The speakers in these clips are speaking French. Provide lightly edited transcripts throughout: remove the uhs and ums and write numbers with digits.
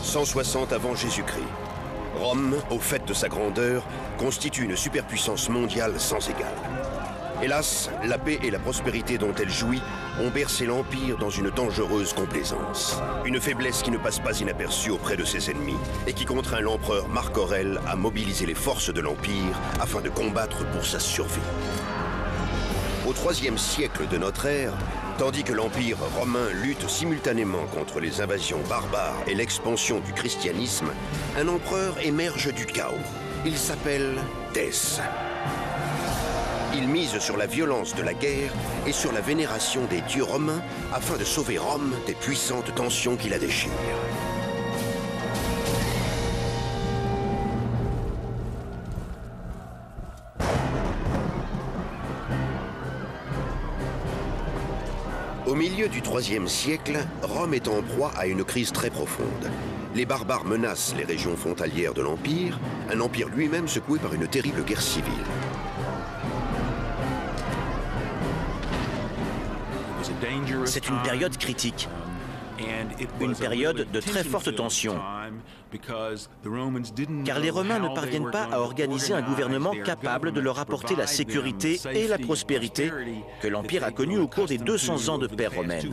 160 avant Jésus-Christ. Rome, au fait de sa grandeur, constitue une superpuissance mondiale sans égale. Hélas, la paix et la prospérité dont elle jouit ont bercé l'Empire dans une dangereuse complaisance. Une faiblesse qui ne passe pas inaperçue auprès de ses ennemis et qui contraint l'empereur Marc Aurèle à mobiliser les forces de l'Empire afin de combattre pour sa survie. Au IIIe siècle de notre ère, tandis que l'Empire romain lutte simultanément contre les invasions barbares et l'expansion du christianisme, un empereur émerge du chaos. Il s'appelle Dèce. Il mise sur la violence de la guerre et sur la vénération des dieux romains afin de sauver Rome des puissantes tensions qui la déchirent. Au milieu du IIIe siècle, Rome est en proie à une crise très profonde. Les barbares menacent les régions frontalières de l'Empire, un empire lui-même secoué par une terrible guerre civile. C'est une période critique, une période de très forte tension, car les Romains ne parviennent pas à organiser un gouvernement capable de leur apporter la sécurité et la prospérité que l'Empire a connue au cours des 200 ans de paix romaine.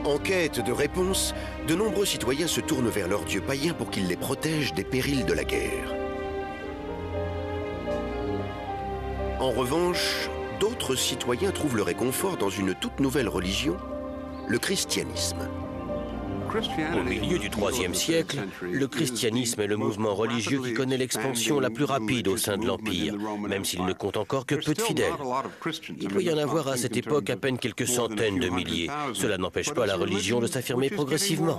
En quête de réponse, de nombreux citoyens se tournent vers leurs dieux païens pour qu'ils les protègent des périls de la guerre. En revanche, d'autres citoyens trouvent le réconfort dans une toute nouvelle religion, le christianisme. Au milieu du IIIe siècle, le christianisme est le mouvement religieux qui connaît l'expansion la plus rapide au sein de l'Empire, même s'il ne compte encore que peu de fidèles. Il doit y en avoir à cette époque à peine quelques centaines de milliers. Cela n'empêche pas la religion de s'affirmer progressivement.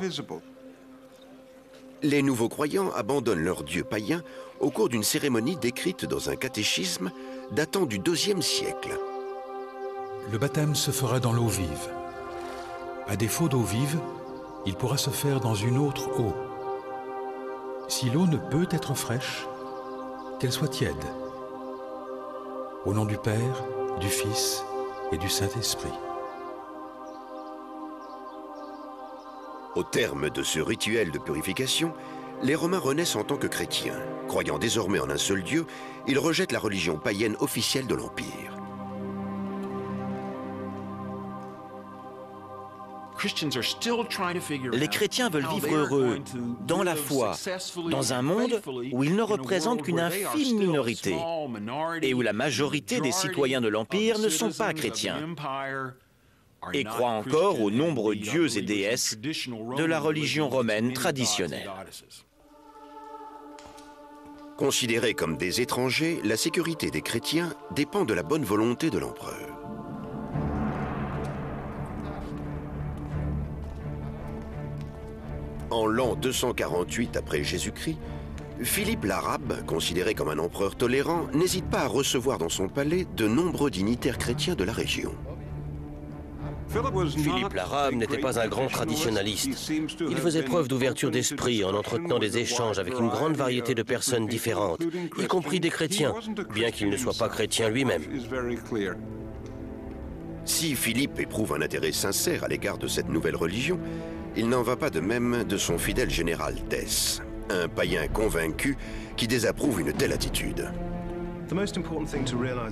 Les nouveaux croyants abandonnent leurs dieux païens au cours d'une cérémonie décrite dans un catéchisme datant du IIe siècle. Le baptême se fera dans l'eau vive. À défaut d'eau vive, il pourra se faire dans une autre eau. Si l'eau ne peut être fraîche, qu'elle soit tiède. Au nom du Père, du Fils et du Saint-Esprit. Au terme de ce rituel de purification, les Romains renaissent en tant que chrétiens. Croyant désormais en un seul Dieu, ils rejettent la religion païenne officielle de l'Empire. Les chrétiens veulent vivre heureux, dans la foi, dans un monde où ils ne représentent qu'une infime minorité et où la majorité des citoyens de l'Empire ne sont pas chrétiens et croient encore aux nombreux dieux et déesses de la religion romaine traditionnelle. Considérés comme des étrangers, la sécurité des chrétiens dépend de la bonne volonté de l'empereur. En l'an 248 après Jésus-Christ, Philippe l'Arabe, considéré comme un empereur tolérant, n'hésite pas à recevoir dans son palais de nombreux dignitaires chrétiens de la région. Philippe l'Arabe n'était pas un grand traditionnaliste. Il faisait preuve d'ouverture d'esprit en entretenant des échanges avec une grande variété de personnes différentes, y compris des chrétiens, bien qu'il ne soit pas chrétien lui-même. Si Philippe éprouve un intérêt sincère à l'égard de cette nouvelle religion, il n'en va pas de même de son fidèle général Dèce, un païen convaincu qui désapprouve une telle attitude.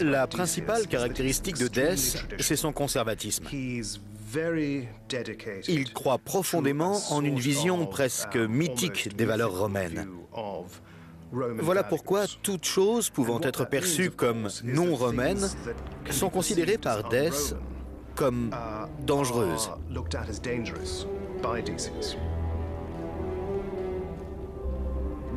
La principale caractéristique de Dèce, c'est son conservatisme. Il croit profondément en une vision presque mythique des valeurs romaines. Voilà pourquoi toutes choses pouvant être perçues comme non romaines sont considérées par Dèce comme dangereuses.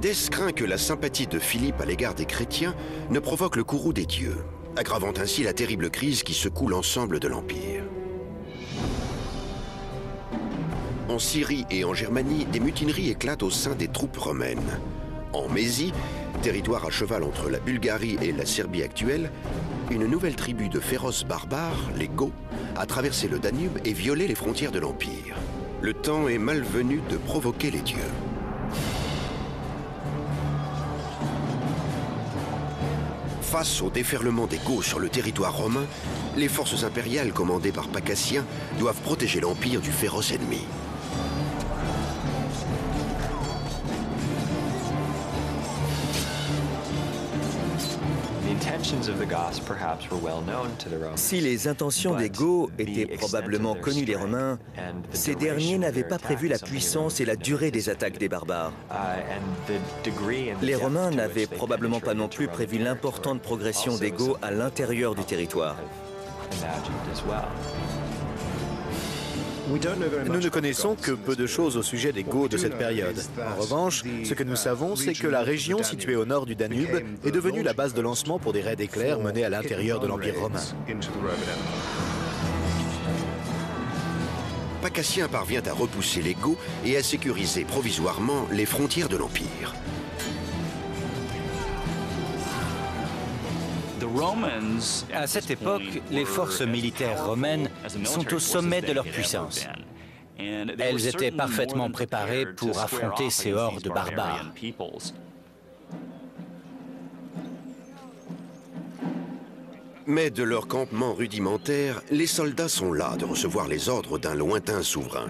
Dèce craint que la sympathie de Philippe à l'égard des chrétiens ne provoque le courroux des dieux, aggravant ainsi la terrible crise qui secoue l'ensemble de l'Empire. En Syrie et en Germanie, des mutineries éclatent au sein des troupes romaines. En Mésie, territoire à cheval entre la Bulgarie et la Serbie actuelle, une nouvelle tribu de féroces barbares, les Goths, a traversé le Danube et violé les frontières de l'Empire. Le temps est malvenu de provoquer les dieux. Face au déferlement des Goths sur le territoire romain, les forces impériales commandées par Pacassien doivent protéger l'Empire du féroce ennemi. Si les intentions des Goths étaient probablement connues des Romains, ces derniers n'avaient pas prévu la puissance et la durée des attaques des barbares. Les Romains n'avaient probablement pas non plus prévu l'importante progression des Goths à l'intérieur du territoire. Nous ne connaissons que peu de choses au sujet des Goths de cette période. En revanche, ce que nous savons, c'est que la région située au nord du Danube est devenue la base de lancement pour des raids éclairs menés à l'intérieur de l'Empire romain. Pacassien parvient à repousser les Goths et à sécuriser provisoirement les frontières de l'Empire. À cette époque, les forces militaires romaines sont au sommet de leur puissance. Elles étaient parfaitement préparées pour affronter ces hordes barbares. Mais de leur campement rudimentaire, les soldats sont las de recevoir les ordres d'un lointain souverain.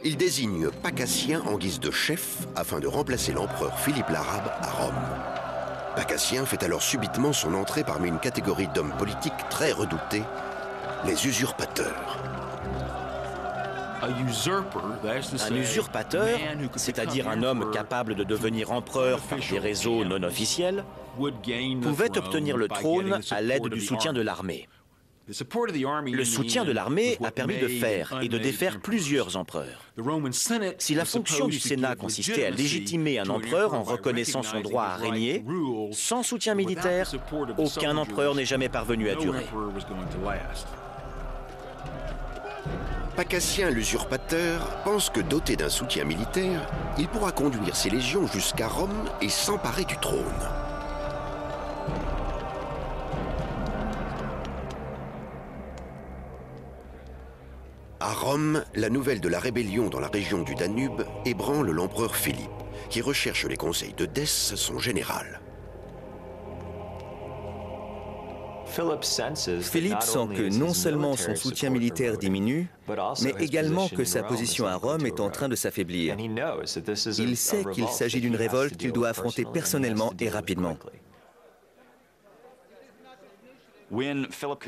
Ils désignent Pacassien en guise de chef afin de remplacer l'empereur Philippe l'Arabe à Rome. Pacassien fait alors subitement son entrée parmi une catégorie d'hommes politiques très redoutés, les usurpateurs. Un usurpateur, c'est-à-dire un homme capable de devenir empereur par des réseaux non officiels, pouvait obtenir le trône à l'aide du soutien de l'armée. Le soutien de l'armée a permis de faire et de défaire plusieurs empereurs. Si la fonction du Sénat consistait à légitimer un empereur en reconnaissant son droit à régner, sans soutien militaire, aucun empereur n'est jamais parvenu à durer. Pacassien l'usurpateur pense que doté d'un soutien militaire, il pourra conduire ses légions jusqu'à Rome et s'emparer du trône. À Rome, la nouvelle de la rébellion dans la région du Danube ébranle l'empereur Philippe, qui recherche les conseils de Dès, son général. Philippe sent que non seulement son soutien militaire diminue, mais également que sa position à Rome est en train de s'affaiblir. Il sait qu'il s'agit d'une révolte qu'il doit affronter personnellement et rapidement.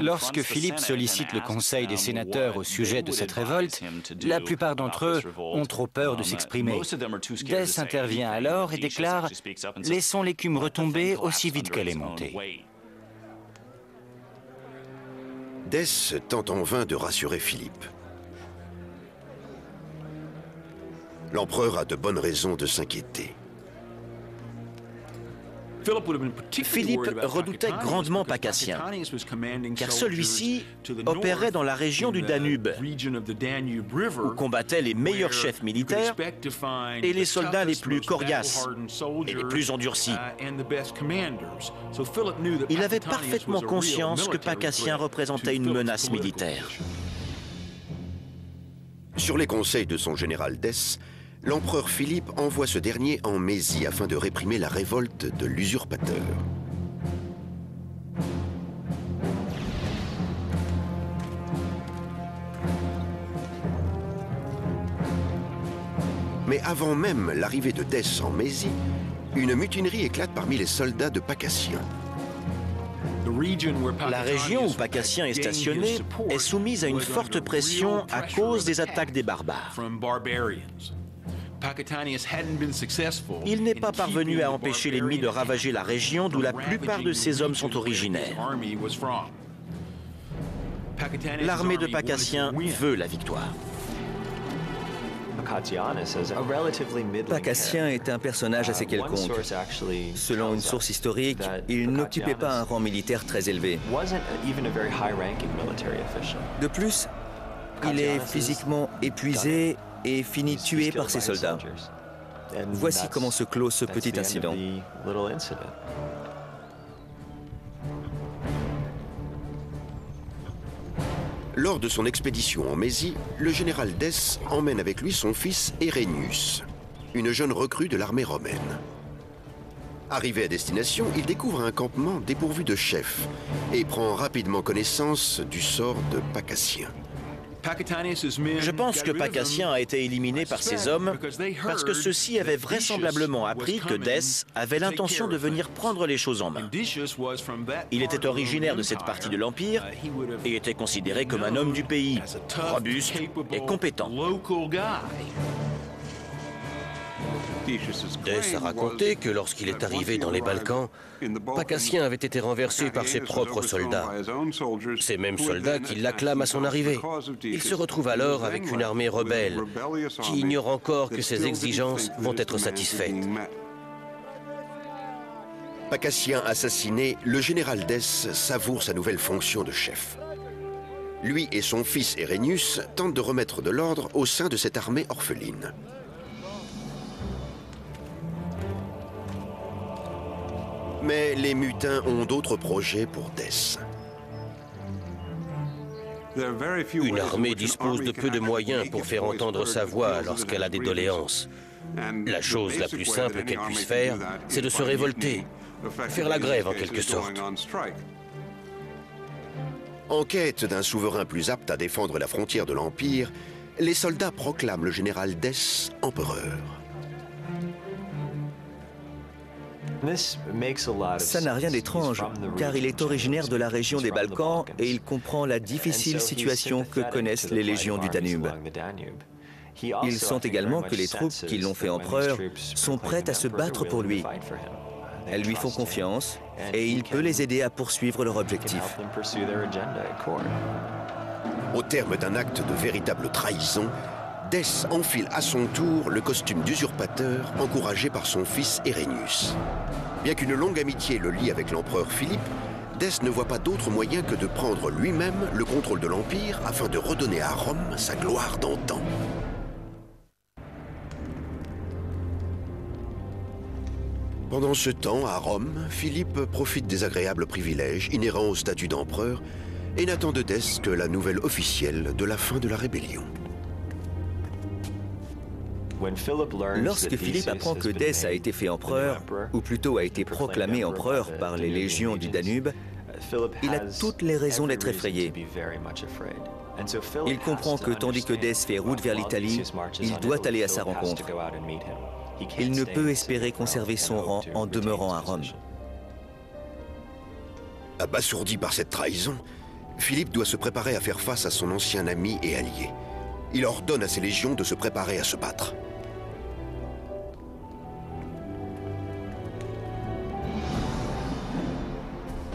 Lorsque Philippe sollicite le conseil des sénateurs au sujet de cette révolte, la plupart d'entre eux ont trop peur de s'exprimer. Dès intervient alors et déclare « Laissons l'écume retomber aussi vite qu'elle est montée ». Dès tente en vain de rassurer Philippe. L'empereur a de bonnes raisons de s'inquiéter. Philippe redoutait grandement Pacassien, car celui-ci opérait dans la région du Danube, où combattaient les meilleurs chefs militaires et les soldats les plus coriaces et les plus endurcis. Il avait parfaitement conscience que Pacassien représentait une menace militaire. Sur les conseils de son général Dès, l'empereur Philippe envoie ce dernier en Mésie afin de réprimer la révolte de l'usurpateur. Mais avant même l'arrivée de Dès en Mésie, une mutinerie éclate parmi les soldats de Pacassien. La région où Pacassien est stationné est soumise à une forte pression à cause des attaques des barbares. Il n'est pas parvenu à empêcher l'ennemi de ravager la région d'où la plupart de ses hommes sont originaires. L'armée de Pacassien veut la victoire. Pacassien est un personnage assez quelconque. Selon une source historique, il n'occupait pas un rang militaire très élevé. De plus, il est physiquement épuisé et finit tué par ses soldats. Voici comment se clôt ce petit incident. Lors de son expédition en Mésie, le général Dès emmène avec lui son fils Herennius, une jeune recrue de l'armée romaine. Arrivé à destination, il découvre un campement dépourvu de chef et prend rapidement connaissance du sort de Pacassien. Je pense que Pacassien a été éliminé par ses hommes parce que ceux-ci avaient vraisemblablement appris que Dès avait l'intention de venir prendre les choses en main. Il était originaire de cette partie de l'Empire et était considéré comme un homme du pays, robuste et compétent. Dès a raconté que lorsqu'il est arrivé dans les Balkans, Pacassien avait été renversé par ses propres soldats. Ces mêmes soldats qui l'acclament à son arrivée. Il se retrouve alors avec une armée rebelle qui ignore encore que ses exigences vont être satisfaites. Pacassien assassiné, le général Dès savoure sa nouvelle fonction de chef. Lui et son fils Herennius tentent de remettre de l'ordre au sein de cette armée orpheline. Mais les mutins ont d'autres projets pour Dès. Une armée dispose de peu de moyens pour faire entendre sa voix lorsqu'elle a des doléances. La chose la plus simple qu'elle puisse faire, c'est de se révolter, faire la grève en quelque sorte. En quête d'un souverain plus apte à défendre la frontière de l'Empire, les soldats proclament le général Dès empereur. Ça n'a rien d'étrange, car il est originaire de la région des Balkans et il comprend la difficile situation que connaissent les légions du Danube. Il sent également que les troupes qui l'ont fait empereur sont prêtes à se battre pour lui. Elles lui font confiance et il peut les aider à poursuivre leur objectif. Au terme d'un acte de véritable trahison, Dès enfile à son tour le costume d'usurpateur encouragé par son fils Herennius. Bien qu'une longue amitié le lie avec l'empereur Philippe, Dès ne voit pas d'autre moyen que de prendre lui-même le contrôle de l'Empire afin de redonner à Rome sa gloire d'antan. Pendant ce temps, à Rome, Philippe profite des agréables privilèges inhérents au statut d'empereur et n'attend de Dès que la nouvelle officielle de la fin de la rébellion. Lorsque Philippe apprend que Dès a été fait empereur, ou plutôt a été proclamé empereur par les légions du Danube, il a toutes les raisons d'être effrayé. Il comprend que tandis que Dès fait route vers l'Italie, il doit aller à sa rencontre. Il ne peut espérer conserver son rang en demeurant à Rome. Abasourdi par cette trahison, Philippe doit se préparer à faire face à son ancien ami et allié. Il ordonne à ses légions de se préparer à se battre.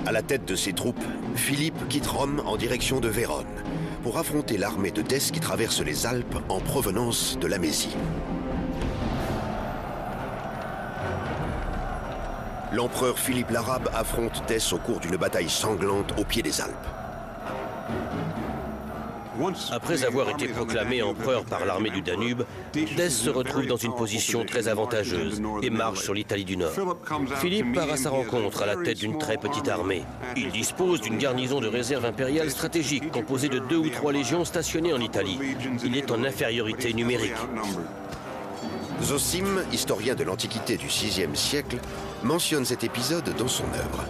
À la tête de ses troupes, Philippe quitte Rome en direction de Vérone pour affronter l'armée de Dès qui traverse les Alpes en provenance de la Mésie. L'empereur Philippe l'Arabe affronte Dès au cours d'une bataille sanglante au pied des Alpes. Après avoir été proclamé empereur par l'armée du Danube, Dès se retrouve dans une position très avantageuse et marche sur l'Italie du Nord. Philippe part à sa rencontre à la tête d'une très petite armée. Il dispose d'une garnison de réserve impériale stratégique composée de 2 ou 3 légions stationnées en Italie. Il est en infériorité numérique. Zosime, historien de l'Antiquité du VIe siècle, mentionne cet épisode dans son œuvre.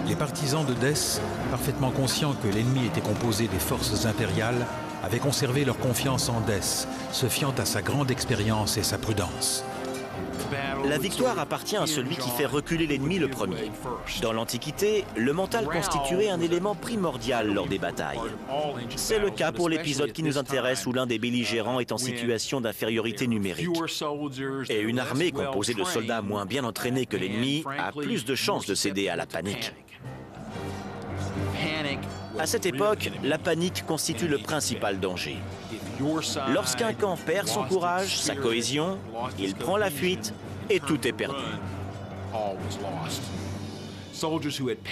Les partisans de Dès, parfaitement conscients que l'ennemi était composé des forces impériales, avaient conservé leur confiance en Dès, se fiant à sa grande expérience et sa prudence. La victoire appartient à celui qui fait reculer l'ennemi le premier. Dans l'Antiquité, le mental constituait un élément primordial lors des batailles. C'est le cas pour l'épisode qui nous intéresse où l'un des belligérants est en situation d'infériorité numérique. Et une armée composée de soldats moins bien entraînés que l'ennemi a plus de chances de céder à la panique. À cette époque, la panique constitue le principal danger. Lorsqu'un camp perd son courage, sa cohésion, il prend la fuite et tout est perdu.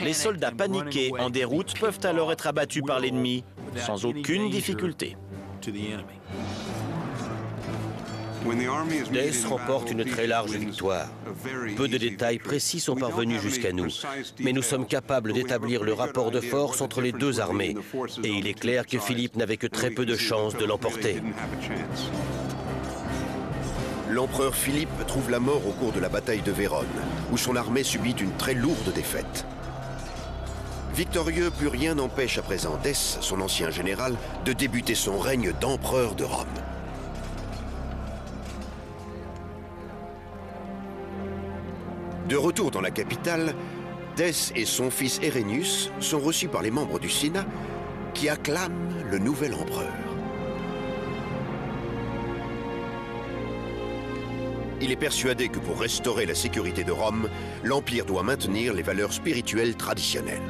Les soldats paniqués en déroute peuvent alors être abattus par l'ennemi sans aucune difficulté. Dès remporte une très large victoire. Peu de détails précis sont parvenus jusqu'à nous, mais nous sommes capables d'établir le rapport de force entre les deux armées, et il est clair que Philippe n'avait que très peu de chances de l'emporter. l'empereur Philippe trouve la mort au cours de la bataille de Vérone, où son armée subit une très lourde défaite. Victorieux, plus rien n'empêche à présent Dès, son ancien général, de débuter son règne d'empereur de Rome. De retour dans la capitale, Dès et son fils Herennius sont reçus par les membres du Sénat qui acclament le nouvel empereur. Il est persuadé que pour restaurer la sécurité de Rome, l'Empire doit maintenir les valeurs spirituelles traditionnelles.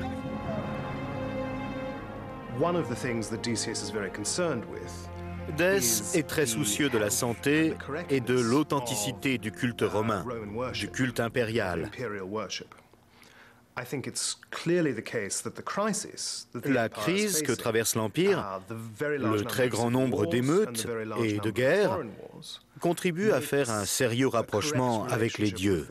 Dès est très soucieux de la santé et de l'authenticité du culte romain, du culte impérial. La crise que traverse l'Empire, le très grand nombre d'émeutes et de guerres, contribue à faire un sérieux rapprochement avec les dieux.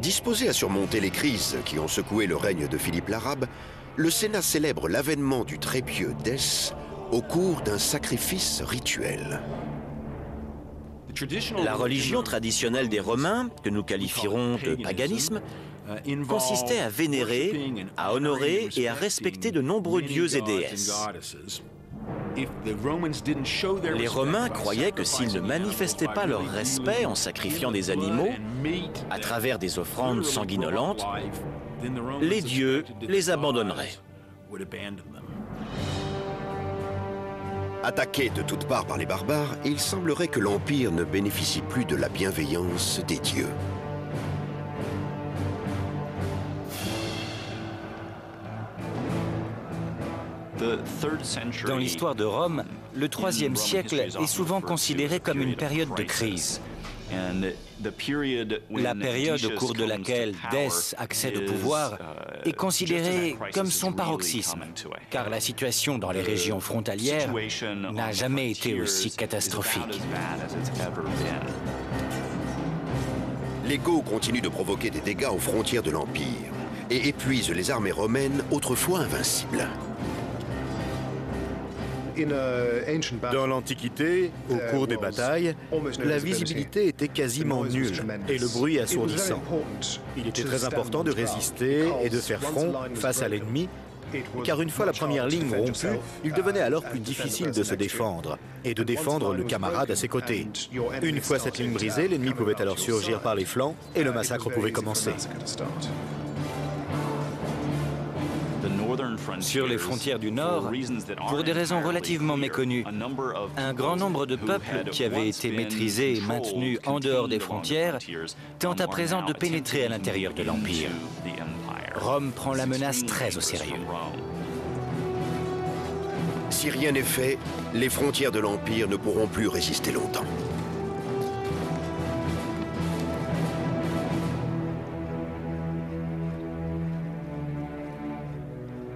Disposé à surmonter les crises qui ont secoué le règne de Philippe l'Arabe, le Sénat célèbre l'avènement du très pieux Dès au cours d'un sacrifice rituel. La religion traditionnelle des Romains, que nous qualifierons de paganisme, consistait à vénérer, à honorer et à respecter de nombreux dieux et déesses. Les Romains croyaient que s'ils ne manifestaient pas leur respect en sacrifiant des animaux, à travers des offrandes sanguinolentes, les dieux les abandonneraient. Attaqué de toutes parts par les barbares, il semblerait que l'Empire ne bénéficie plus de la bienveillance des dieux. Dans l'histoire de Rome, le IIIe siècle est souvent considéré comme une période de crise. La période au cours de laquelle Dès accède au pouvoir est considérée comme son paroxysme, car la situation dans les régions frontalières n'a jamais été aussi catastrophique. Les Goths continuent de provoquer des dégâts aux frontières de l'Empire et épuisent les armées romaines autrefois invincibles. Dans l'Antiquité, au cours des batailles, la visibilité était quasiment nulle et le bruit assourdissant. Il était très important de résister et de faire front face à l'ennemi, car une fois la première ligne rompue, il devenait alors plus difficile de se défendre et de défendre le camarade à ses côtés. Une fois cette ligne brisée, l'ennemi pouvait alors surgir par les flancs et le massacre pouvait commencer. Sur les frontières du Nord, pour des raisons relativement méconnues, un grand nombre de peuples qui avaient été maîtrisés et maintenus en dehors des frontières tentent à présent de pénétrer à l'intérieur de l'Empire. Rome prend la menace très au sérieux. Si rien n'est fait, les frontières de l'Empire ne pourront plus résister longtemps.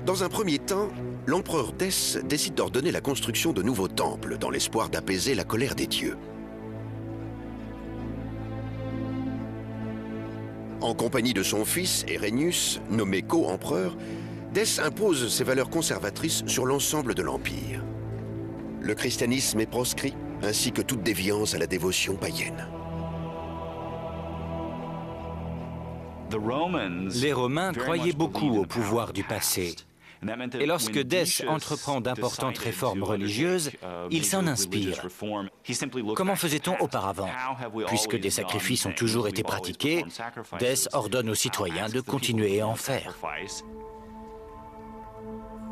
Dans un premier temps, l'empereur Dès décide d'ordonner la construction de nouveaux temples dans l'espoir d'apaiser la colère des dieux. En compagnie de son fils, Herennius, nommé co-empereur, Dès impose ses valeurs conservatrices sur l'ensemble de l'Empire. Le christianisme est proscrit, ainsi que toute déviance à la dévotion païenne. Les Romains croyaient beaucoup au pouvoir du passé. Et lorsque Dès entreprend d'importantes réformes religieuses, il s'en inspire. Comment faisait-on auparavant? Puisque des sacrifices ont toujours été pratiqués, Dès ordonne aux citoyens de continuer à en faire.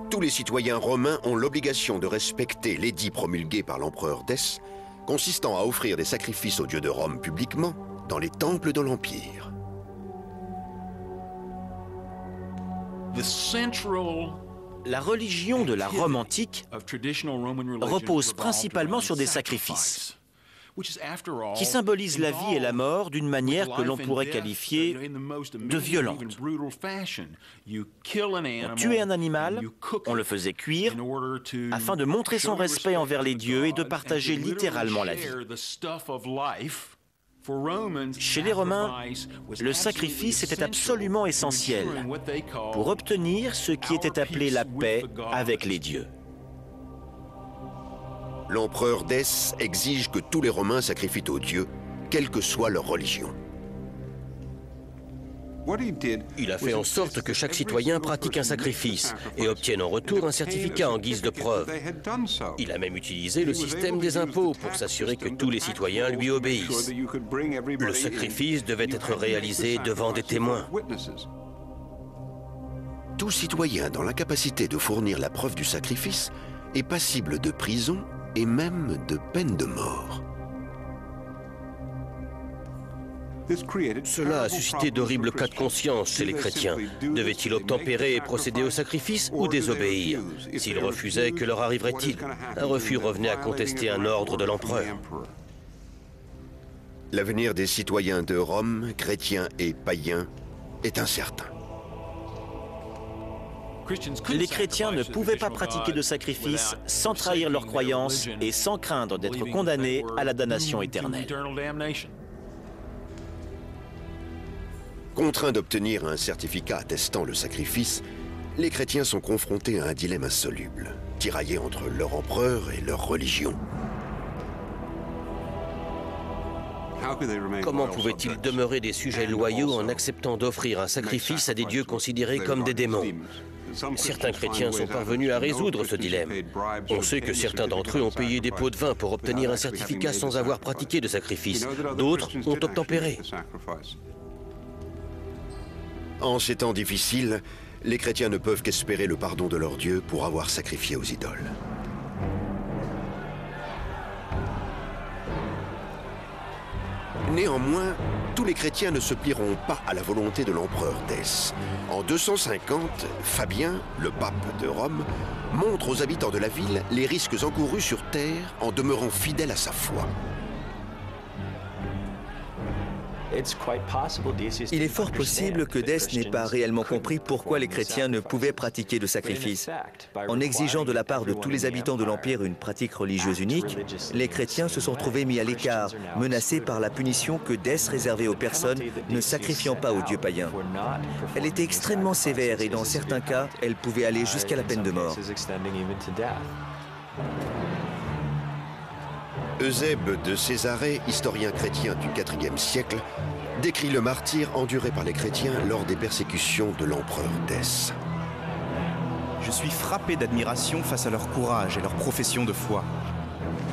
Tous les citoyens romains ont l'obligation de respecter l'édit promulgué par l'empereur Dès, consistant à offrir des sacrifices aux dieux de Rome publiquement dans les temples de l'Empire. La religion de la Rome antique repose principalement sur des sacrifices, qui symbolisent la vie et la mort d'une manière que l'on pourrait qualifier de violente. On tuait un animal, on le faisait cuire, afin de montrer son respect envers les dieux et de partager littéralement la vie. Chez les Romains, le sacrifice était absolument essentiel pour obtenir ce qui était appelé la paix avec les dieux. L'empereur Dès exige que tous les Romains sacrifient aux dieux, quelle que soit leur religion. Il a fait en sorte que chaque citoyen pratique un sacrifice et obtienne en retour un certificat en guise de preuve. Il a même utilisé le système des impôts pour s'assurer que tous les citoyens lui obéissent. Le sacrifice devait être réalisé devant des témoins. Tout citoyen dans l'incapacité de fournir la preuve du sacrifice est passible de prison et même de peine de mort. Cela a suscité d'horribles cas de conscience chez les chrétiens. Devaient-ils obtempérer et procéder au sacrifice ou désobéir? S'ils refusaient, que leur arriverait-il? Un refus revenait à contester un ordre de l'empereur. L'avenir des citoyens de Rome, chrétiens et païens, est incertain. Les chrétiens ne pouvaient pas pratiquer de sacrifice sans trahir leurs croyances et sans craindre d'être condamnés à la damnation éternelle. Contraints d'obtenir un certificat attestant le sacrifice, les chrétiens sont confrontés à un dilemme insoluble, tiraillés entre leur empereur et leur religion. Comment pouvaient-ils demeurer des sujets loyaux en acceptant d'offrir un sacrifice à des dieux considérés comme des démons? Certains chrétiens sont parvenus à résoudre ce dilemme. On sait que certains d'entre eux ont payé des pots de vin pour obtenir un certificat sans avoir pratiqué de sacrifice. D'autres ont obtempéré. En ces temps difficiles, les chrétiens ne peuvent qu'espérer le pardon de leur Dieu pour avoir sacrifié aux idoles. Néanmoins, tous les chrétiens ne se plieront pas à la volonté de l'empereur Dès. En 250, Fabien, le pape de Rome, montre aux habitants de la ville les risques encourus sur terre en demeurant fidèles à sa foi. Il est fort possible que Dès n'ait pas réellement compris pourquoi les chrétiens ne pouvaient pratiquer de sacrifice. En exigeant de la part de tous les habitants de l'Empire une pratique religieuse unique, les chrétiens se sont trouvés mis à l'écart, menacés par la punition que Dès réservait aux personnes ne sacrifiant pas aux dieux païens. Elle était extrêmement sévère et dans certains cas, elle pouvait aller jusqu'à la peine de mort. Eusèbe de Césarée, historien chrétien du IVe siècle, décrit le martyre enduré par les chrétiens lors des persécutions de l'empereur Dès. Je suis frappé d'admiration face à leur courage et leur profession de foi.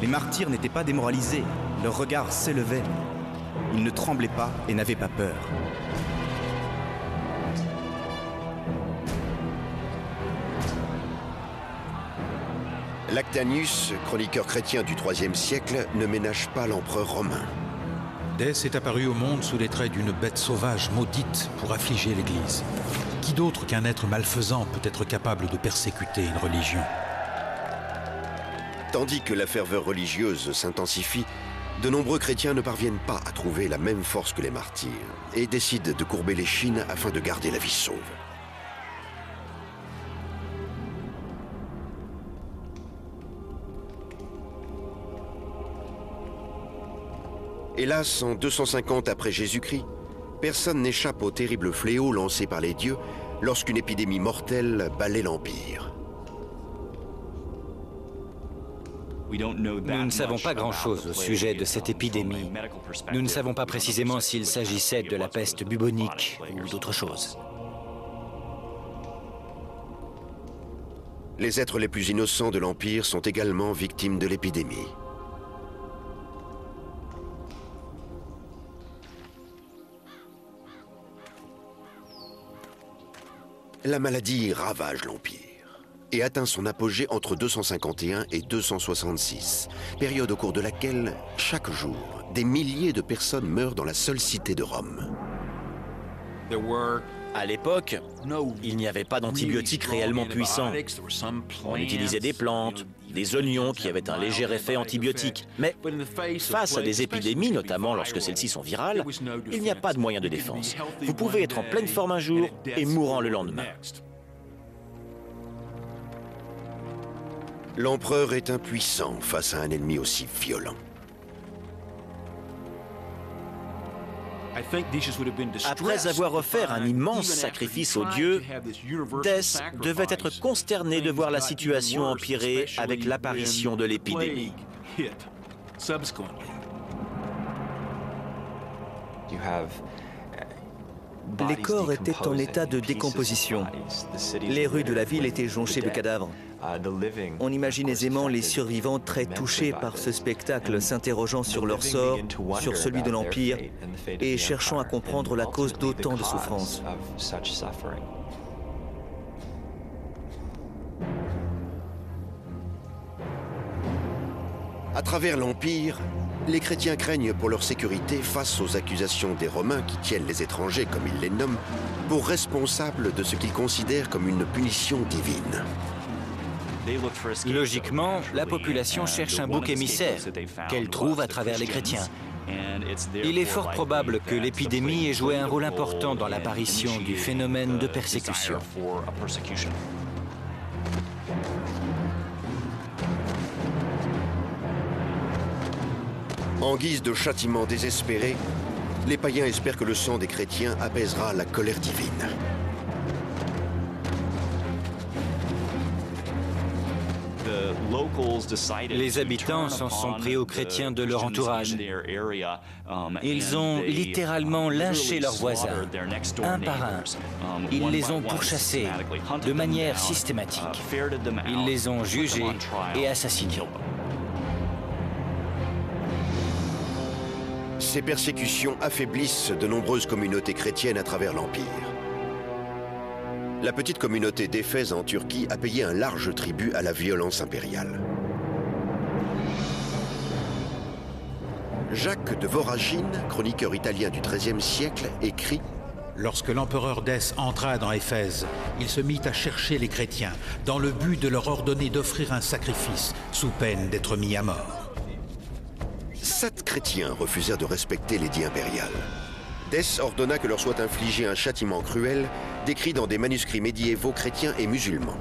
Les martyrs n'étaient pas démoralisés, leur regard s'élevait. Ils ne tremblaient pas et n'avaient pas peur. Lactanus, chroniqueur chrétien du IIIe siècle, ne ménage pas l'empereur romain. Dès est apparu au monde sous les traits d'une bête sauvage maudite pour affliger l'Église. Qui d'autre qu'un être malfaisant peut être capable de persécuter une religion? Tandis que la ferveur religieuse s'intensifie, de nombreux chrétiens ne parviennent pas à trouver la même force que les martyrs et décident de courber l'échine afin de garder la vie sauve. Hélas, en 250 après Jésus-Christ, personne n'échappe au terrible fléau lancé par les dieux lorsqu'une épidémie mortelle balaie l'Empire. Nous ne savons pas grand-chose au sujet de cette épidémie. Nous ne savons pas précisément s'il s'agissait de la peste bubonique ou d'autre chose. Les êtres les plus innocents de l'Empire sont également victimes de l'épidémie. La maladie ravage l'Empire et atteint son apogée entre 251 et 266, période au cours de laquelle, chaque jour, des milliers de personnes meurent dans la seule cité de Rome. À l'époque, il n'y avait pas d'antibiotiques réellement puissants. On utilisait des plantes, des oignons qui avaient un léger effet antibiotique. Mais face à des épidémies, notamment lorsque celles-ci sont virales, il n'y a pas de moyen de défense. Vous pouvez être en pleine forme un jour et mourant le lendemain. L'empereur est impuissant face à un ennemi aussi violent. Après avoir offert un immense sacrifice aux dieux, Dès devait être consterné de voir la situation empirer avec l'apparition de l'épidémie. Les corps étaient en état de décomposition. Les rues de la ville étaient jonchées de cadavres. On imagine aisément les survivants très touchés par ce spectacle, s'interrogeant sur leur sort, sur celui de l'Empire, et cherchant à comprendre la cause d'autant de souffrances. À travers l'Empire, les chrétiens craignent pour leur sécurité face aux accusations des Romains qui tiennent les étrangers, comme ils les nomment, pour responsables de ce qu'ils considèrent comme une punition divine. Logiquement, la population cherche un bouc émissaire qu'elle trouve à travers les chrétiens. Il est fort probable que l'épidémie ait joué un rôle important dans l'apparition du phénomène de persécution. En guise de châtiment désespéré, les païens espèrent que le sang des chrétiens apaisera la colère divine. Les habitants s'en sont pris aux chrétiens de leur entourage. Ils ont littéralement lynché leurs voisins, un par un. Ils les ont pourchassés de manière systématique. Ils les ont jugés et assassinés. Ces persécutions affaiblissent de nombreuses communautés chrétiennes à travers l'Empire. La petite communauté d'Éphèse en Turquie a payé un large tribut à la violence impériale. Jacques de Voragine, chroniqueur italien du XIIIe siècle, écrit « Lorsque l'empereur Dès entra dans Éphèse, il se mit à chercher les chrétiens dans le but de leur ordonner d'offrir un sacrifice sous peine d'être mis à mort. » 7 chrétiens refusèrent de respecter l'édit impérial. Dès ordonna que leur soit infligé un châtiment cruel, décrit dans des manuscrits médiévaux chrétiens et musulmans.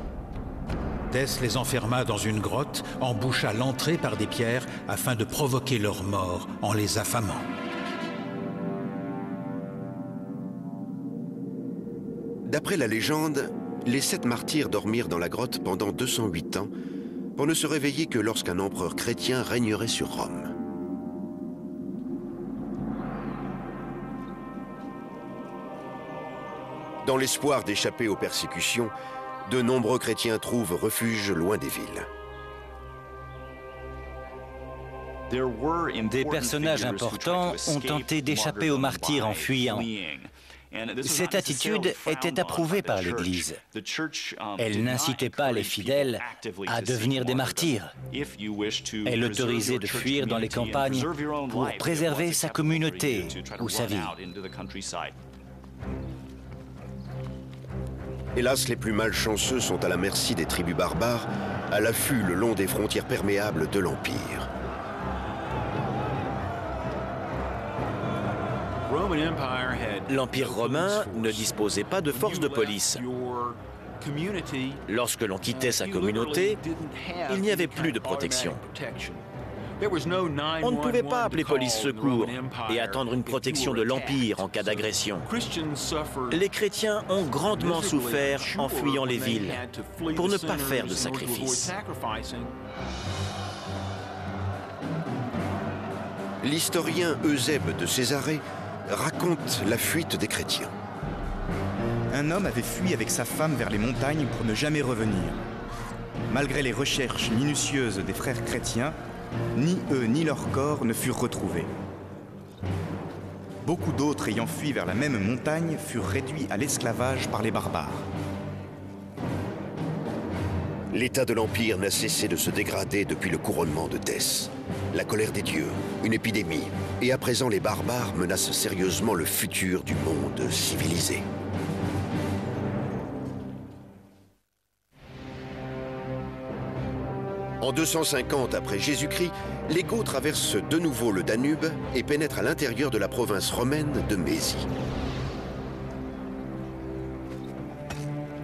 Dès les enferma dans une grotte, en boucha l'entrée par des pierres afin de provoquer leur mort en les affamant. D'après la légende, les 7 martyrs dormirent dans la grotte pendant 208 ans pour ne se réveiller que lorsqu'un empereur chrétien régnerait sur Rome. Dans l'espoir d'échapper aux persécutions, de nombreux chrétiens trouvent refuge loin des villes. Des personnages importants ont tenté d'échapper aux martyrs en fuyant. Cette attitude était approuvée par l'Église. Elle n'incitait pas les fidèles à devenir des martyrs. Elle autorisait de fuir dans les campagnes pour préserver sa communauté ou sa vie. Hélas, les plus malchanceux sont à la merci des tribus barbares, à l'affût le long des frontières perméables de l'Empire. L'Empire romain ne disposait pas de force de police. Lorsque l'on quittait sa communauté, il n'y avait plus de protection. On ne pouvait pas appeler police secours et attendre une protection de l'Empire en cas d'agression. Les chrétiens ont grandement souffert en fuyant les villes pour ne pas faire de sacrifices. L'historien Eusèbe de Césarée raconte la fuite des chrétiens. Un homme avait fui avec sa femme vers les montagnes pour ne jamais revenir. Malgré les recherches minutieuses des frères chrétiens, ni eux ni leurs corps ne furent retrouvés. Beaucoup d'autres ayant fui vers la même montagne furent réduits à l'esclavage par les barbares. L'état de l'Empire n'a cessé de se dégrader depuis le couronnement de Dès. La colère des dieux, une épidémie, et à présent les barbares menacent sérieusement le futur du monde civilisé. En 250 après Jésus-Christ, les Goths traversent de nouveau le Danube et pénètrent à l'intérieur de la province romaine de Mésie.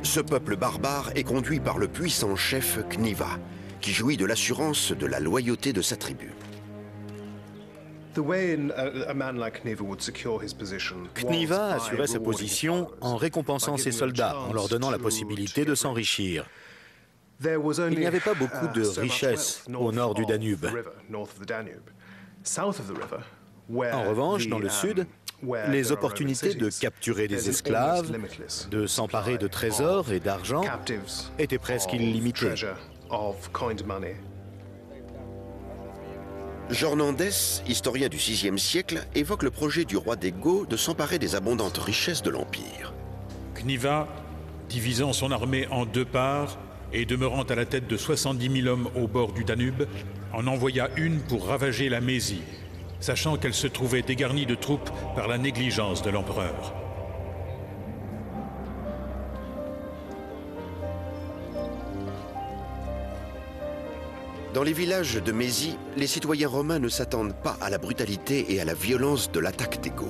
Ce peuple barbare est conduit par le puissant chef Cniva, qui jouit de l'assurance de la loyauté de sa tribu. Cniva assurait sa position en récompensant ses soldats, en leur donnant la possibilité de s'enrichir. Il n'y avait pas beaucoup de richesses au nord du Danube. En revanche, dans le sud, les opportunités de capturer des esclaves, de s'emparer de trésors et d'argent étaient presque illimitées. Jornandès, historien du VIe siècle, évoque le projet du roi des Goths de s'emparer des abondantes richesses de l'Empire. Cniva, divisant son armée en deux parts et demeurant à la tête de 70 000 hommes au bord du Danube, en envoya une pour ravager la Mésie, sachant qu'elle se trouvait dégarnie de troupes par la négligence de l'empereur. Dans les villages de Mésie, les citoyens romains ne s'attendent pas à la brutalité et à la violence de l'attaque des Goths.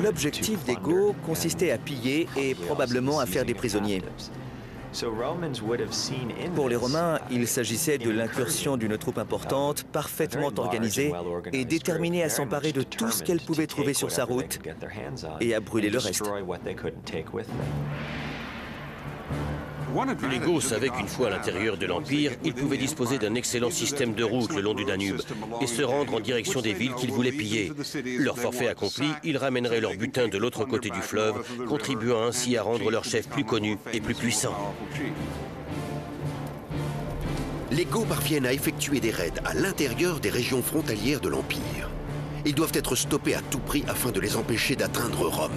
L'objectif des Goths consistait à piller et probablement à faire des prisonniers. Pour les Romains, il s'agissait de l'incursion d'une troupe importante, parfaitement organisée et déterminée à s'emparer de tout ce qu'elle pouvait trouver sur sa route et à brûler le reste. Les Goths savaient qu'une fois à l'intérieur de l'Empire, ils pouvaient disposer d'un excellent système de routes le long du Danube et se rendre en direction des villes qu'ils voulaient piller. Leur forfait accompli, ils ramèneraient leur butin de l'autre côté du fleuve, contribuant ainsi à rendre leur chef plus connu et plus puissant. Les Goths parviennent à effectuer des raids à l'intérieur des régions frontalières de l'Empire. Ils doivent être stoppés à tout prix afin de les empêcher d'atteindre Rome.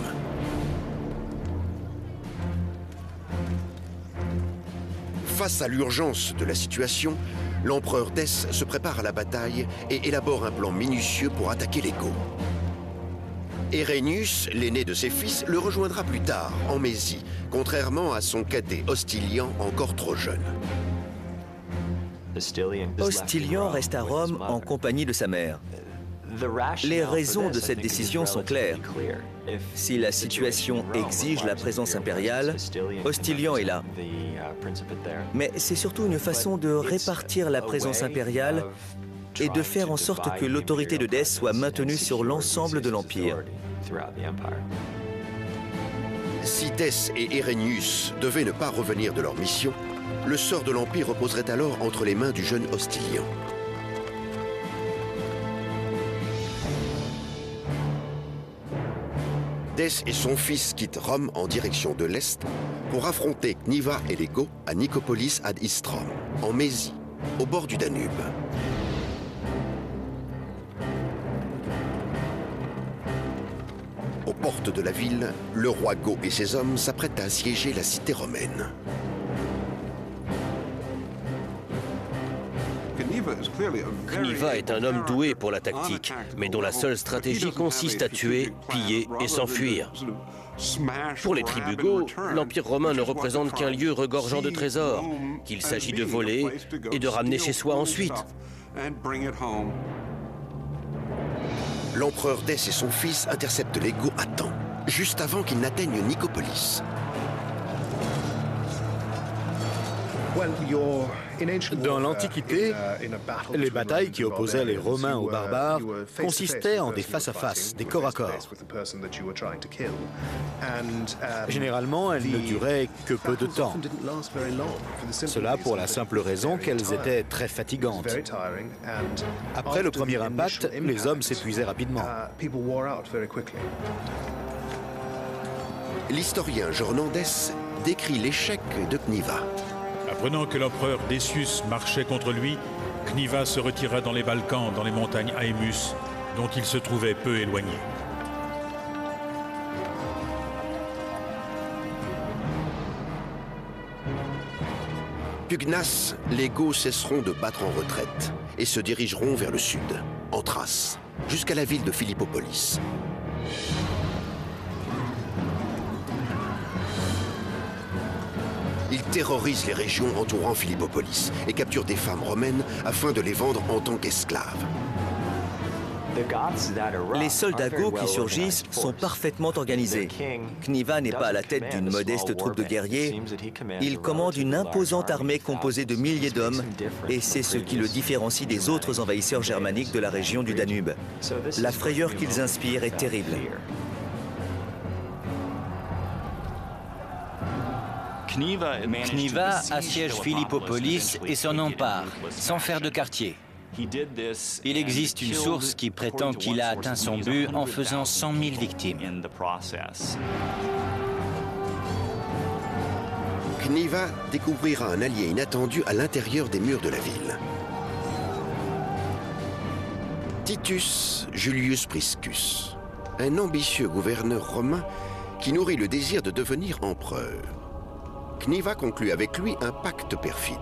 Face à l'urgence de la situation, l'empereur Dès se prépare à la bataille et élabore un plan minutieux pour attaquer les Goths. Hérénius, l'aîné de ses fils, le rejoindra plus tard, en Mésie, contrairement à son cadet Hostilian, encore trop jeune. Hostilian reste à Rome en compagnie de sa mère. Les raisons de cette décision sont claires. Si la situation exige la présence impériale, Hostilian est là. Mais c'est surtout une façon de répartir la présence impériale et de faire en sorte que l'autorité de Dès soit maintenue sur l'ensemble de l'Empire. Si Dès et Hérénius devaient ne pas revenir de leur mission, le sort de l'Empire reposerait alors entre les mains du jeune Hostilian. Dès et son fils quittent Rome en direction de l'Est pour affronter Cniva et les Goths à Nicopolis ad Istrum, en Mésie, au bord du Danube. Aux portes de la ville, le roi Goth et ses hommes s'apprêtent à assiéger la cité romaine. Cniva est un homme doué pour la tactique, mais dont la seule stratégie consiste à tuer, piller et s'enfuir. Pour les tribus Goths, l'Empire romain ne représente qu'un lieu regorgeant de trésors, qu'il s'agit de voler et de ramener chez soi ensuite. L'empereur Dès et son fils interceptent les Goths à temps, juste avant qu'ils n'atteignent Nicopolis. Dans l'Antiquité, les batailles qui opposaient les Romains aux barbares consistaient en des face-à-face, des corps à corps. Généralement, elles ne duraient que peu de temps. Cela pour la simple raison qu'elles étaient très fatigantes. Après le premier impact, les hommes s'épuisaient rapidement. L'historien Jornandès décrit l'échec de Cniva. Apprenant que l'empereur Decius marchait contre lui, Cniva se retira dans les Balkans, dans les montagnes Haemus, dont il se trouvait peu éloigné. Pugnas, les Goths cesseront de battre en retraite et se dirigeront vers le sud, en Thrace, jusqu'à la ville de Philippopolis. Ils terrorisent les régions entourant Philippopolis et capturent des femmes romaines afin de les vendre en tant qu'esclaves. Les soldats Goths qui surgissent sont parfaitement organisés. Cniva n'est pas à la tête d'une modeste troupe de guerriers. Il commande une imposante armée composée de milliers d'hommes et c'est ce qui le différencie des autres envahisseurs germaniques de la région du Danube. La frayeur qu'ils inspirent est terrible. Cniva assiège Philippopolis et s'en empare, sans faire de quartier. Il existe une source qui prétend qu'il a atteint son but en faisant 100 000 victimes. Cniva découvrira un allié inattendu à l'intérieur des murs de la ville. Titus Julius Priscus, un ambitieux gouverneur romain qui nourrit le désir de devenir empereur. Cniva conclut avec lui un pacte perfide.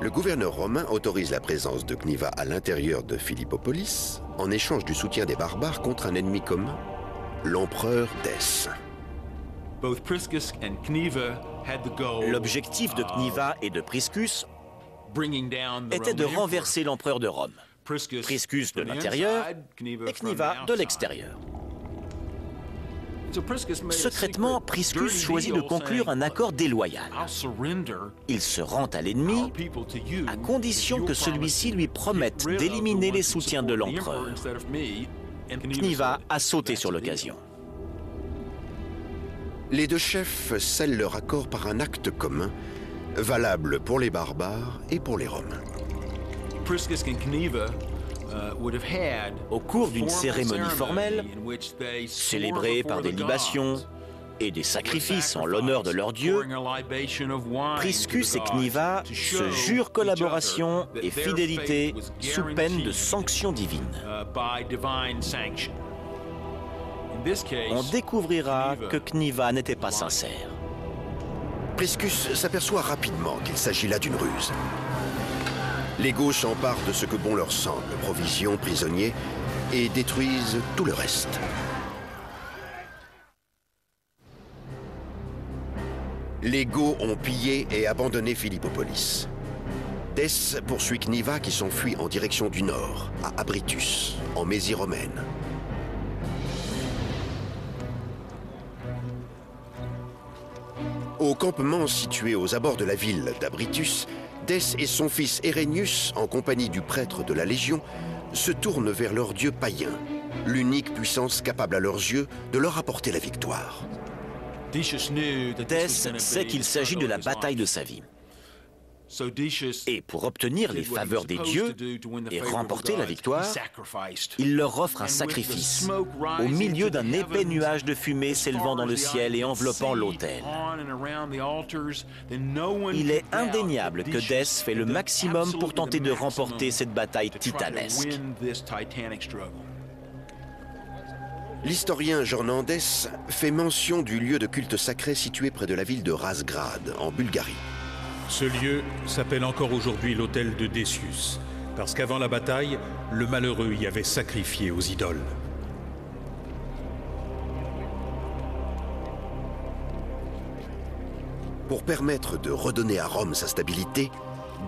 Le gouverneur romain autorise la présence de Cniva à l'intérieur de Philippopolis en échange du soutien des barbares contre un ennemi commun, l'empereur Dès. L'objectif de Cniva et de Priscus était de renverser l'empereur de Rome. Priscus de l'intérieur et Cniva de l'extérieur. Secrètement, Priscus choisit de conclure un accord déloyal. Il se rend à l'ennemi à condition que celui-ci lui promette d'éliminer les soutiens de l'empereur. Cniva a sauté sur l'occasion. Les deux chefs scellent leur accord par un acte commun, valable pour les barbares et pour les Romains. Au cours d'une cérémonie formelle, célébrée par des libations et des sacrifices en l'honneur de leur dieu, Priscus et Cniva se jurent collaboration et fidélité sous peine de sanctions divines. On découvrira que Cniva n'était pas sincère. Priscus s'aperçoit rapidement qu'il s'agit là d'une ruse. Les Goths s'emparent de ce que bon leur semble, provisions, prisonniers, et détruisent tout le reste. Les Goths ont pillé et abandonné Philippopolis. Dès poursuit Cniva qui s'enfuit en direction du nord, à Abritus, en Mésie romaine. Au campement situé aux abords de la ville d'Abritus, Dès et son fils Herennius, en compagnie du prêtre de la Légion, se tournent vers leur dieu païen, l'unique puissance capable à leurs yeux de leur apporter la victoire. Dès sait qu'il s'agit de la bataille de sa vie. Et pour obtenir les faveurs des dieux et remporter la victoire, il leur offre un sacrifice au milieu d'un épais nuage de fumée s'élevant dans le ciel et enveloppant l'autel. Il est indéniable que Dès fait le maximum pour tenter de remporter cette bataille titanesque. L'historien Jornandès fait mention du lieu de culte sacré situé près de la ville de Razgrad, en Bulgarie. Ce lieu s'appelle encore aujourd'hui l'hôtel de Decius, parce qu'avant la bataille, le malheureux y avait sacrifié aux idoles. Pour permettre de redonner à Rome sa stabilité,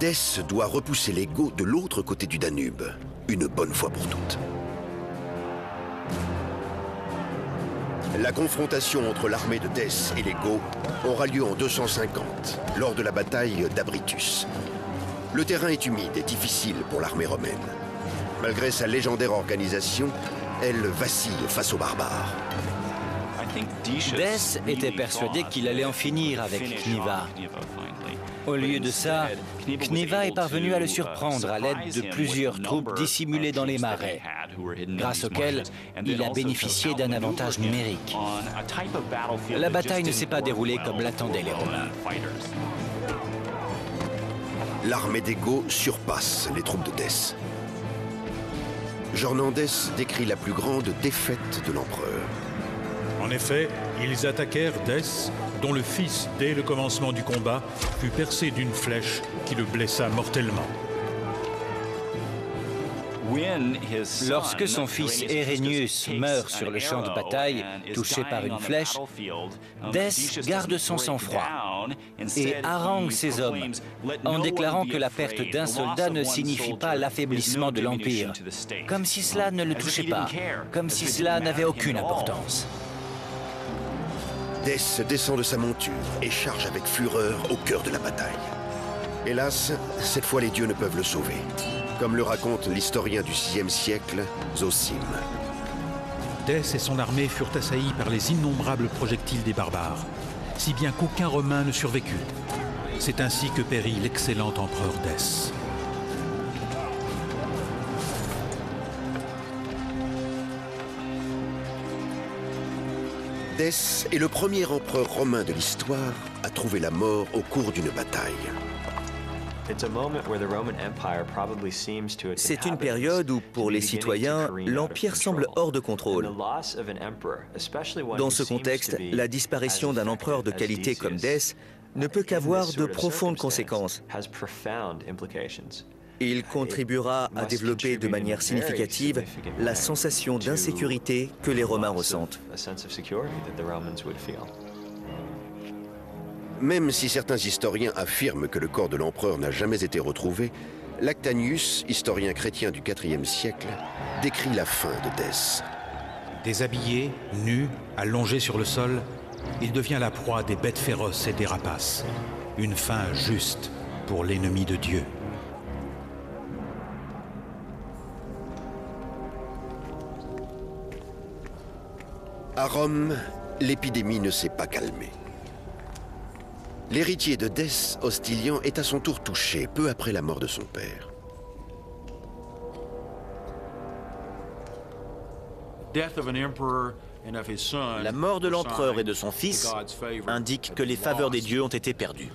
Dès doit repousser les Goths de l'autre côté du Danube, une bonne fois pour toutes. La confrontation entre l'armée de Dès et les Goths aura lieu en 250, lors de la bataille d'Abritus. Le terrain est humide et difficile pour l'armée romaine. Malgré sa légendaire organisation, elle vacille face aux barbares. Dès était persuadé qu'il allait en finir avec Cniva. Au lieu de ça, Cniva est parvenu à le surprendre à l'aide de plusieurs troupes dissimulées dans les marais, grâce auxquelles il a bénéficié d'un avantage numérique. La bataille ne s'est pas déroulée comme l'attendaient les Romains. L'armée des Goths surpasse les troupes de Dès. Jornandès décrit la plus grande défaite de l'empereur. En effet, ils attaquèrent Dès, dont le fils, dès le commencement du combat, fut percé d'une flèche qui le blessa mortellement. Lorsque son fils Herennius meurt sur le champ de bataille, touché par une flèche, Dès garde son sang-froid et harangue ses hommes en déclarant que la perte d'un soldat ne signifie pas l'affaiblissement de l'Empire, comme si cela ne le touchait pas, comme si cela n'avait aucune importance. Dès descend de sa monture et charge avec fureur au cœur de la bataille. Hélas, cette fois les dieux ne peuvent le sauver, comme le raconte l'historien du VIe siècle, Zosime. Dès et son armée furent assaillis par les innombrables projectiles des barbares. si bien qu'aucun Romain ne survécut. C'est ainsi que périt l'excellent empereur Dès. Dès est le premier empereur romain de l'histoire à trouver la mort au cours d'une bataille. C'est une période où, pour les citoyens, l'Empire semble hors de contrôle. Dans ce contexte, la disparition d'un empereur de qualité comme Dès ne peut qu'avoir de profondes conséquences. Il contribuera à développer de manière significative la sensation d'insécurité que les Romains ressentent. Même si certains historiens affirment que le corps de l'empereur n'a jamais été retrouvé, Lactantius, historien chrétien du IVe siècle, décrit la fin de Dès. Déshabillé, nu, allongé sur le sol, il devient la proie des bêtes féroces et des rapaces. Une fin juste pour l'ennemi de Dieu. À Rome, l'épidémie ne s'est pas calmée. L'héritier de Dès, Hostilian, est à son tour touché peu après la mort de son père. La mort de l'empereur et de son fils indique que les faveurs des dieux ont été perdues.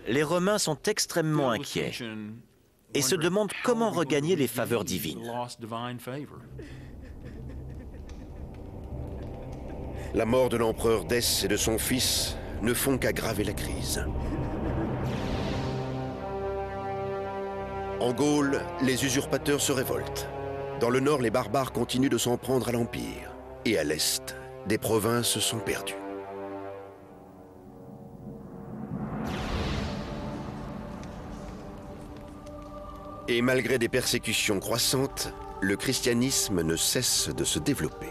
Les Romains sont extrêmement inquiets et se demandent comment regagner les faveurs divines. La mort de l'empereur Dès et de son fils ne font qu'aggraver la crise. En Gaule, les usurpateurs se révoltent. Dans le nord, les barbares continuent de s'en prendre à l'Empire. Et à l'est, des provinces sont perdues. Et malgré des persécutions croissantes, le christianisme ne cesse de se développer.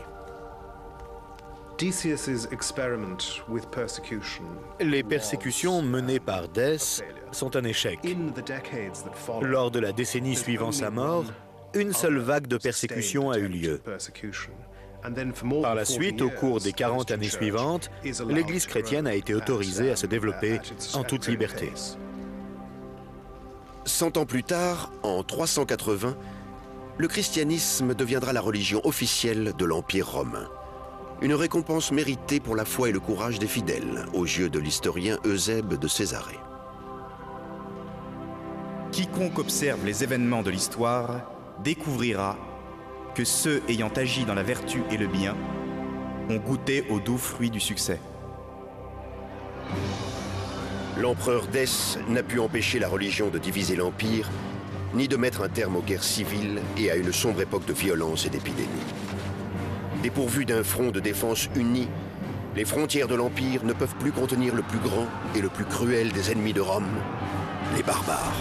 Les persécutions menées par Dès sont un échec. Lors de la décennie suivant sa mort, une seule vague de persécutions a eu lieu. Par la suite, au cours des 40 années suivantes, l'Église chrétienne a été autorisée à se développer en toute liberté. 100 ans plus tard, en 380, le christianisme deviendra la religion officielle de l'Empire romain. Une récompense méritée pour la foi et le courage des fidèles, aux yeux de l'historien Eusèbe de Césarée. Quiconque observe les événements de l'histoire découvrira que ceux ayant agi dans la vertu et le bien ont goûté aux doux fruits du succès. L'empereur Dès n'a pu empêcher la religion de diviser l'Empire, ni de mettre un terme aux guerres civiles et à une sombre époque de violence et d'épidémie. Dépourvus d'un front de défense uni, les frontières de l'Empire ne peuvent plus contenir le plus grand et le plus cruel des ennemis de Rome, les barbares.